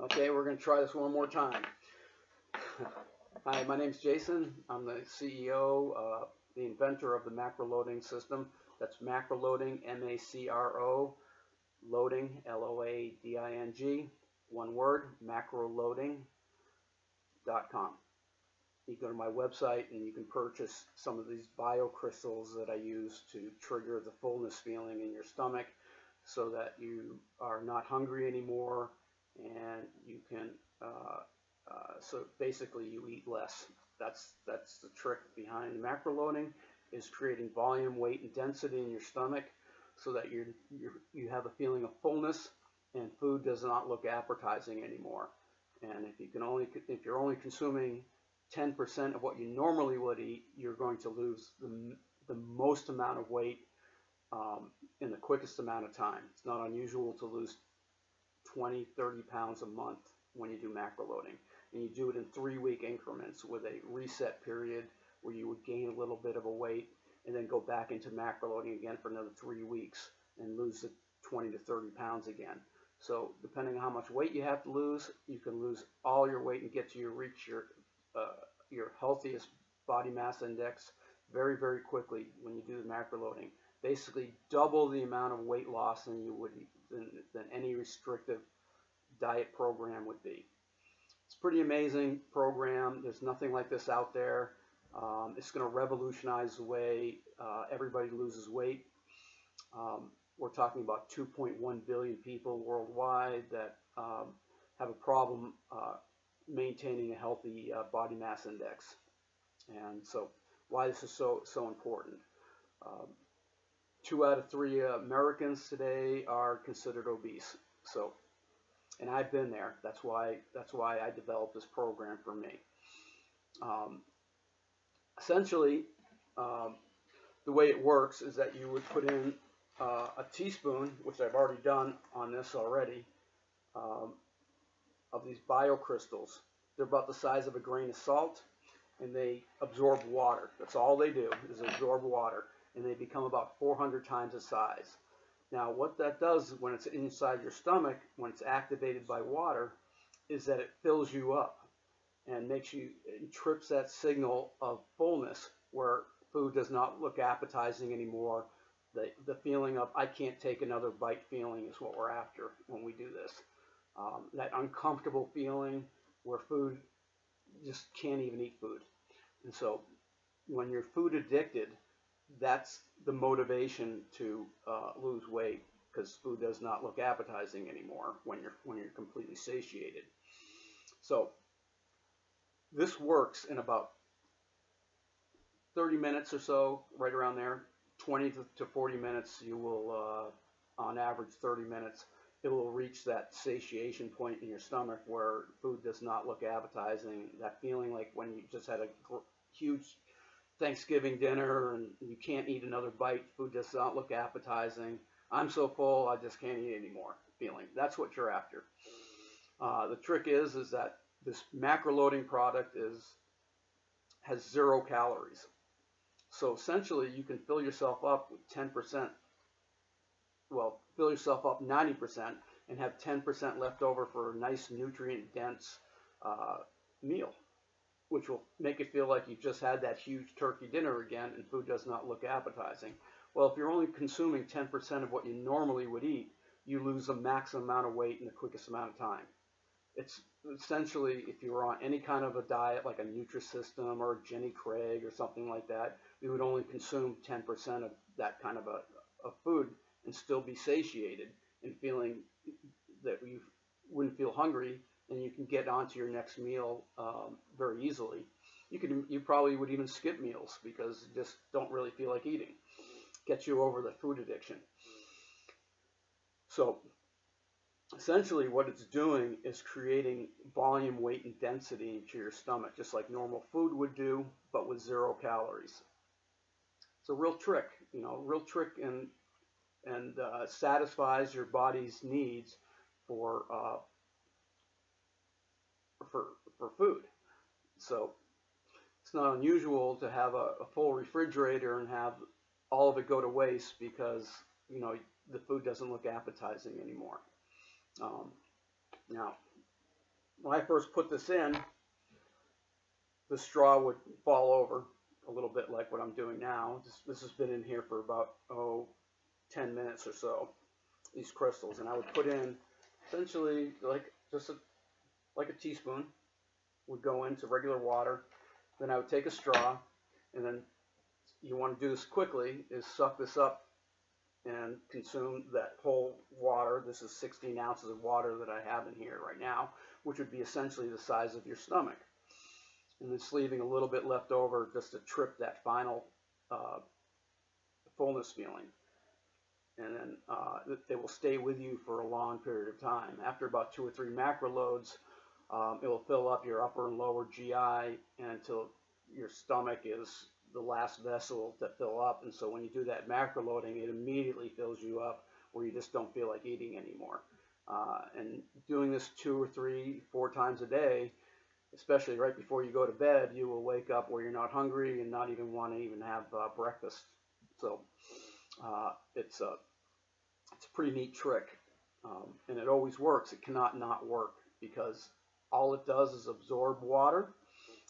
Okay, we're going to try this one more time. Hi, my name's Jason. I'm the CEO, the inventor of the macroloading system. That's macroloading, M-A-C-R-O, loading, L-O-A-D-I-N-G, one word, macroloading.com. You go to my website and you can purchase some of these biocrystals that I use to trigger the fullness feeling in your stomach so that you are not hungry anymore, and you can so basically you eat less. That's the trick behind macroloading, is creating volume, weight, and density in your stomach so that you have a feeling of fullness and food does not look appetizing anymore. And if you're only consuming 10% of what you normally would eat, you're going to lose the most amount of weight in the quickest amount of time. It's not unusual to lose 20, 30 pounds a month when you do macroloading. And you do it in 3-week increments with a reset period where you would gain a little bit of a weight and then go back into macroloading again for another 3 weeks and lose the 20 to 30 pounds again. So depending on how much weight you have to lose, you can lose all your weight and reach your healthiest body mass index very, very quickly when you do the macroloading. Basically double the amount of weight loss than any restrictive diet program would be. It's a pretty amazing program. There's nothing like this out there. It's going to revolutionize the way everybody loses weight. We're talking about 2.1 billion people worldwide that have a problem maintaining a healthy body mass index. And so why this is so important. 2 out of 3 Americans today are considered obese. So, and I've been there. That's why I developed this program for me. Essentially, the way it works is that you would put in a teaspoon, which I've already done on this already, of these biocrystals. They're about the size of a grain of salt, and they absorb water. That's all they do, is absorb water, and they become about 400 times the size. Now, what that does when it's inside your stomach, when it's activated by water, is that it fills you up and trips that signal of fullness where food does not look appetizing anymore. The feeling of I can't take another bite feeling is what we're after when we do this. That uncomfortable feeling where food just can't even eat food. And so when you're food addicted, that's the motivation to lose weight, because food does not look appetizing anymore when you're completely satiated. So this works in about 30 minutes or so, right around there. 20 to 40 minutes, you will, on average 30 minutes, it will reach that satiation point in your stomach where food does not look appetizing. That feeling like when you just had a huge Thanksgiving dinner and you can't eat another bite, food does not look appetizing. I'm so full, I just can't eat anymore feeling. That's what you're after. The trick is that this macroloading product has 0 calories. So essentially, you can fill yourself up with 10%. Well, fill yourself up 90% and have 10% left over for a nice nutrient-dense meal, which will make it feel like you've just had that huge turkey dinner again and food does not look appetizing. Well, if you're only consuming 10% of what you normally would eat, you lose the maximum amount of weight in the quickest amount of time. It's essentially, if you were on any kind of a diet like a Nutrisystem or a Jenny Craig or something like that, you would only consume 10% of that kind of food and still be satiated and feeling that you wouldn't feel hungry, and you can get onto your next meal very easily. You probably would even skip meals because you just don't really feel like eating. Gets you over the food addiction. So essentially what it's doing is creating volume, weight, and density into your stomach, just like normal food would do, but with 0 calories. It's a real trick, and satisfies your body's needs for food. So it's not unusual to have a full refrigerator and have all of it go to waste because the food doesn't look appetizing anymore. Now, when I first put this in, the straw would fall over a little bit like what I'm doing now. This has been in here for about 10 minutes or so, these crystals, and I would put in essentially like just like a teaspoon would go into regular water. Then I would take a straw, and then you want to do this quickly, is suck this up and consume that whole water. This is 16 ounces of water that I have in here right now, which would be essentially the size of your stomach. And it's leaving a little bit left over just to trip that final fullness feeling. And then it will stay with you for a long period of time. After about 2 or 3 macro loads, it will fill up your upper and lower GI until your stomach is the last vessel to fill up. And so when you do that macro loading, it immediately fills you up where you just don't feel like eating anymore. And doing this 2 or 3, 4 times a day, especially right before you go to bed, you will wake up where you're not hungry and not even want to even have breakfast. So it's a pretty neat trick, and it always works. It cannot not work, because all it does is absorb water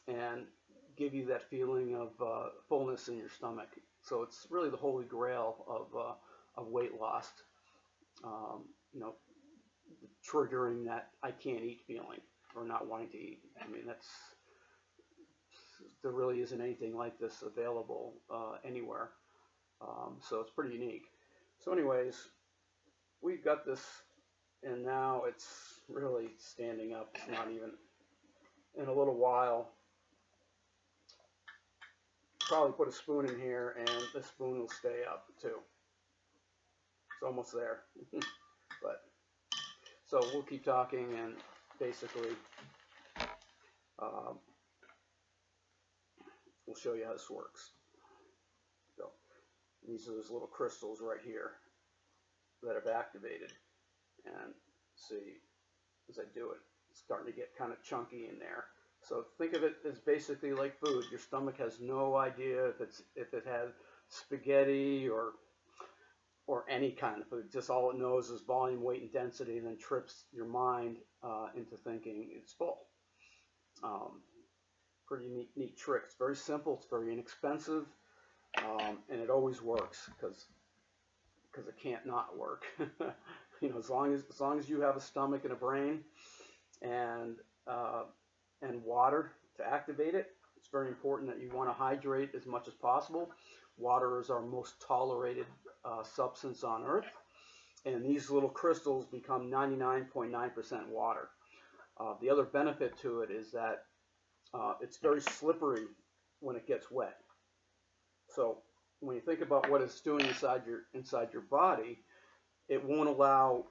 and give you that feeling of fullness in your stomach. So it's really the holy grail of weight loss. You know, triggering that I can't eat feeling or not wanting to eat. I mean, there really isn't anything like this available anywhere. So it's pretty unique. So anyways, we've got this, and now it's really standing up. It's not even, in a little while, probably put a spoon in here, and the spoon will stay up too. It's almost there. But so we'll keep talking, and basically we'll show you how this works. So these are those little crystals right here that have activated, and see, as I do it, it's starting to get kind of chunky in there. So think of it as basically like food. Your stomach has no idea if it has spaghetti or any kind of food. Just all it knows is volume, weight, and density, and then trips your mind into thinking it's full. Pretty neat trick. It's very simple. It's very inexpensive, and it always works because it can't not work. You know, as long as you have a stomach and a brain and water to activate it, it's very important that you want to hydrate as much as possible. Water is our most tolerated substance on Earth, and these little crystals become 99.9% water. The other benefit to it is that it's very slippery when it gets wet. So when you think about what it's doing inside your body, it won't allow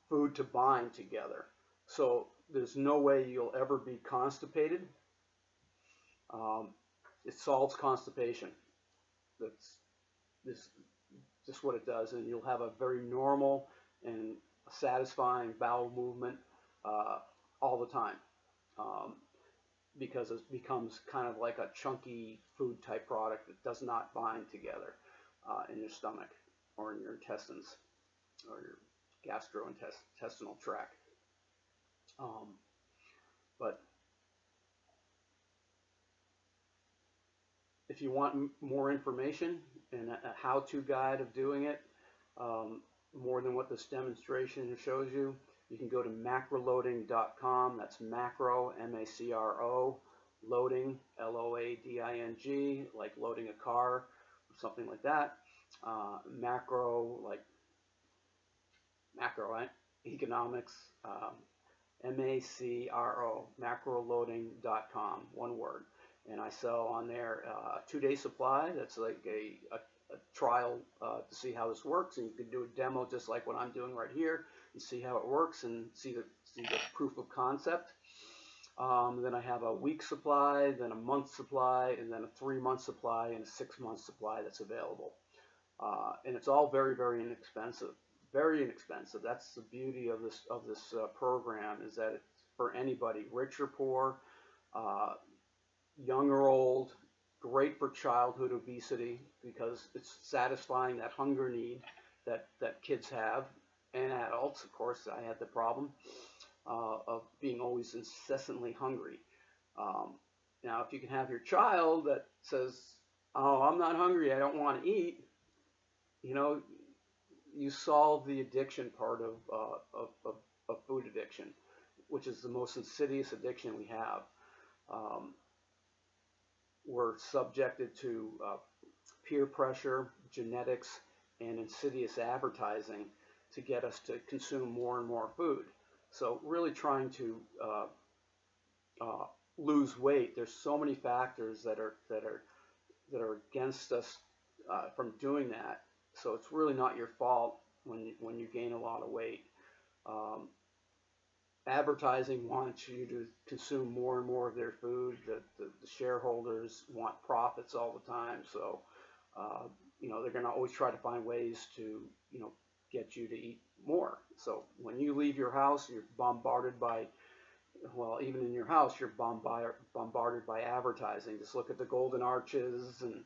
food to bind together. So there's no way you'll ever be constipated. It solves constipation. That's just what it does, and you'll have a very normal and satisfying bowel movement all the time, because it becomes kind of like a chunky food type product that does not bind together in your stomach or in your intestines or your gastrointestinal tract. But if you want more information and a how-to guide of doing it, more than what this demonstration shows you, you can go to macroloading.com. That's macro, M-A-C-R-O, loading, L-O-A-D-I-N-G, like loading a car or something like that. Macro, like macro, right? Economics, M-A-C-R-O, macroloading.com, one word. And I sell on there a 2-day supply. That's like a trial to see how this works, and you can do a demo just like what I'm doing right here and see how it works and see the proof of concept. Then I have a week supply, then a month supply, and then a 3-month supply and a 6-month supply that's available. And it's all very, very inexpensive. Very inexpensive. That's the beauty of this program, is that it's for anybody, rich or poor, young or old. Great for childhood obesity because it's satisfying that hunger need that kids have, and adults. Of course, I had the problem. of being always incessantly hungry. Now, if you can have your child that says, "Oh, I'm not hungry, I don't want to eat," you know, you solve the addiction part of food addiction, which is the most insidious addiction we have. We're subjected to peer pressure, genetics, and insidious advertising to get us to consume more and more food. So really trying to lose weight, there's so many factors that are against us from doing that. So it's really not your fault when you gain a lot of weight. Advertising wants you to consume more and more of their food. The shareholders want profits all the time, so they're going to always try to find ways to get you to eat more. So when you leave your house, you're bombarded by, well, even in your house, you're bombarded by advertising. Just look at the golden arches and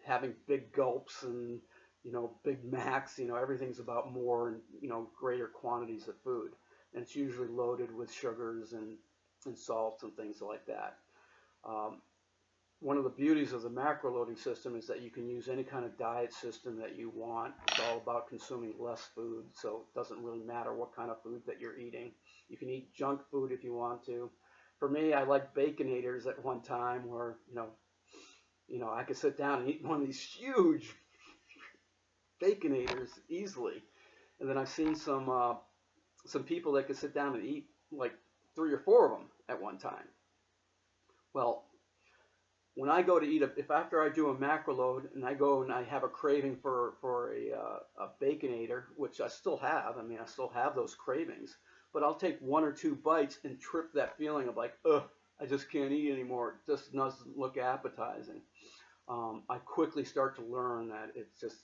having big gulps and Big Macs. Everything's about more and greater quantities of food. And it's usually loaded with sugars and salts and things like that. One of the beauties of the macroloading system is that you can use any kind of diet system that you want. It's all about consuming less food, so it doesn't really matter what kind of food that you're eating. You can eat junk food if you want to. For me, I like Baconators at one time where, I could sit down and eat one of these huge Baconators easily. And then I've seen some people that could sit down and eat like 3 or 4 of them at one time. Well, when I go to eat, if after I do a macro load and I go and I have a craving for a Baconator, which I still have, I still have those cravings, but I'll take 1 or 2 bites and trip that feeling of like, ugh, I just can't eat anymore. It just doesn't look appetizing. I quickly start to learn that it's just,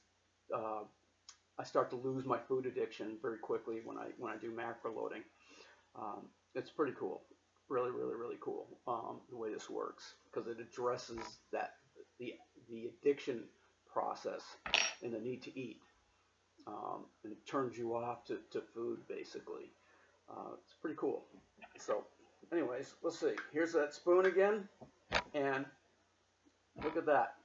I start to lose my food addiction very quickly when I do macro loading. It's pretty cool, really, really, really cool the way this works, because it addresses the addiction process and the need to eat, and it turns you off to food basically. It's pretty cool. So, anyways, let's see. Here's that spoon again, and look at that.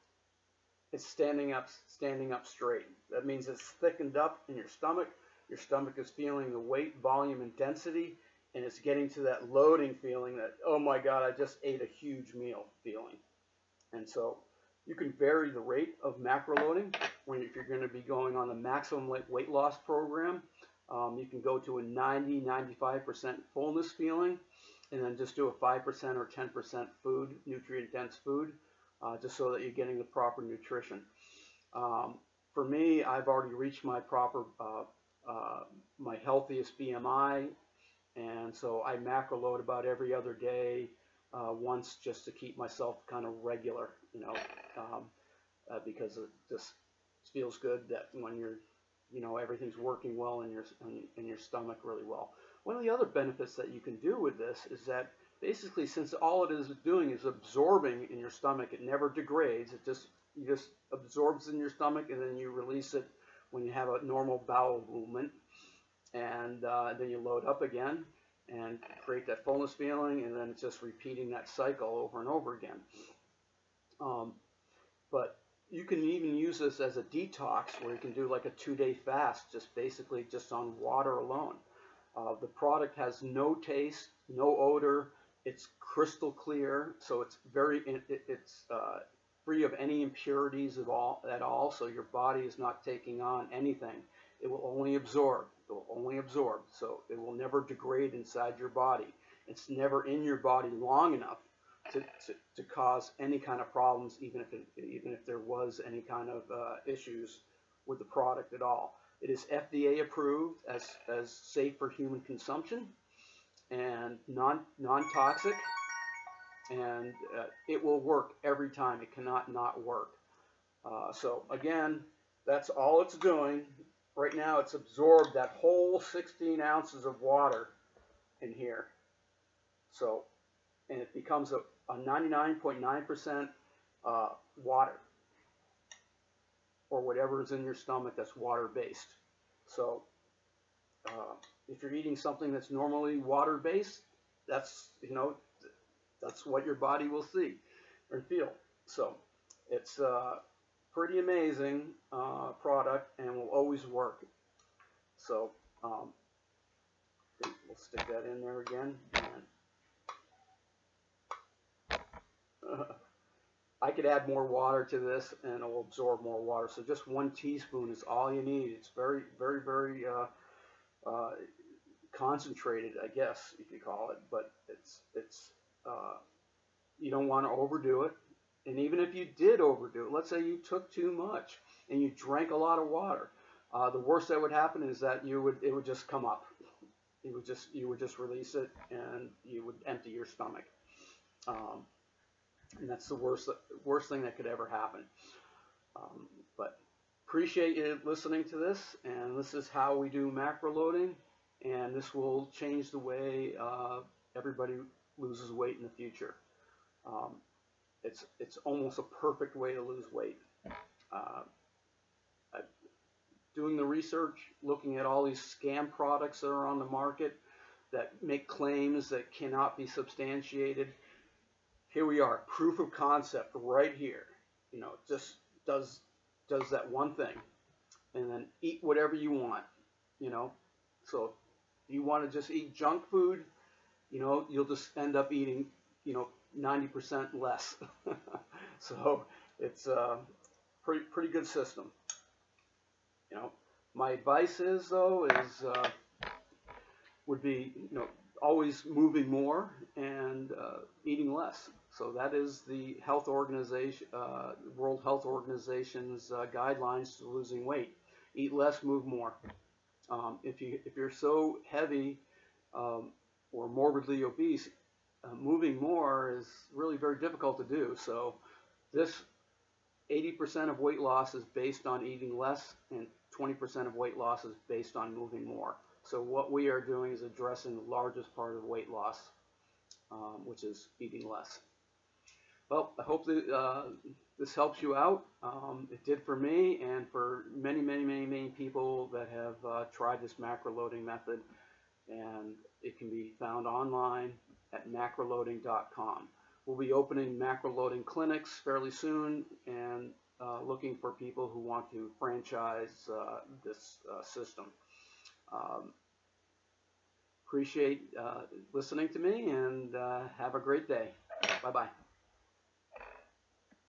It's standing up straight. That means it's thickened up in your stomach. Your stomach is feeling the weight, volume, and density, and it's getting to that loading feeling that, oh my God, I just ate a huge meal feeling. And so you can vary the rate of macro loading if you're going to be going on the maximum weight loss program. You can go to a 90-95% fullness feeling, and then just do a 5% or 10% food, nutrient-dense food, just so that you're getting the proper nutrition. For me, I've already reached my proper, my healthiest BMI, and so I macro load about every other day, once, just to keep myself kind of regular, because it just feels good that when you're, everything's working well in your stomach really well. One of the other benefits that you can do with this is that basically, since all it is doing is absorbing in your stomach, it never degrades. It just absorbs in your stomach, and then you release it when you have a normal bowel movement, and then you load up again and create that fullness feeling, and then it's just repeating that cycle over and over again. But you can even use this as a detox, where you can do like a 2-day fast, basically just on water alone. The product has no taste, no odor. It's crystal clear, so it's free of any impurities at all. So your body is not taking on anything. It will only absorb. So it will never degrade inside your body. It's never in your body long enough to cause any kind of problems, even if there was any kind of issues with the product at all. It is FDA approved as safe for human consumption and non-toxic, and it will work every time. It cannot not work. So again, that's all it's doing. Right now it's absorbed that whole 16 ounces of water in here. So, and it becomes a 99.9% water, or whatever is in your stomach that's water-based. So if you're eating something that's normally water-based, that's, you know, that's what your body will see or feel. So it's a pretty amazing product and will always work. So we'll stick that in there again. And, I could add more water to this and it will absorb more water. So just 1 teaspoon is all you need. It's very, very, very concentrated, I guess you could call it. But it's you don't want to overdo it. And even if you did overdo it, let's say you took too much and you drank a lot of water, the worst that would happen is that it would just come up. You would just release it and you would empty your stomach. And that's the worst thing that could ever happen. But appreciate you listening to this, and this is how we do macro loading, and this will change the way everybody loses weight in the future. It's almost a perfect way to lose weight. Doing the research, looking at all these scam products that are on the market that make claims that cannot be substantiated. Here we are, proof of concept right here. You know, just does that one thing, and then eat whatever you want. You know, so if you want to just eat junk food, you know, you'll just end up eating, you know, 90% less. So it's a pretty good system. You know, my advice is would be, you know, always moving more and eating less. So that is the health organization, World Health Organization's guidelines to losing weight. Eat less, move more. If you're so heavy or morbidly obese, moving more is really very difficult to do. So this 80% of weight loss is based on eating less, and 20% of weight loss is based on moving more. So what we are doing is addressing the largest part of weight loss, which is eating less. Well, I hope that this helps you out. It did for me and for many, many, many, many people that have tried this macroloading method. And it can be found online at macroloading.com. We'll be opening macroloading clinics fairly soon and looking for people who want to franchise this system. Appreciate listening to me, and have a great day. Bye-bye.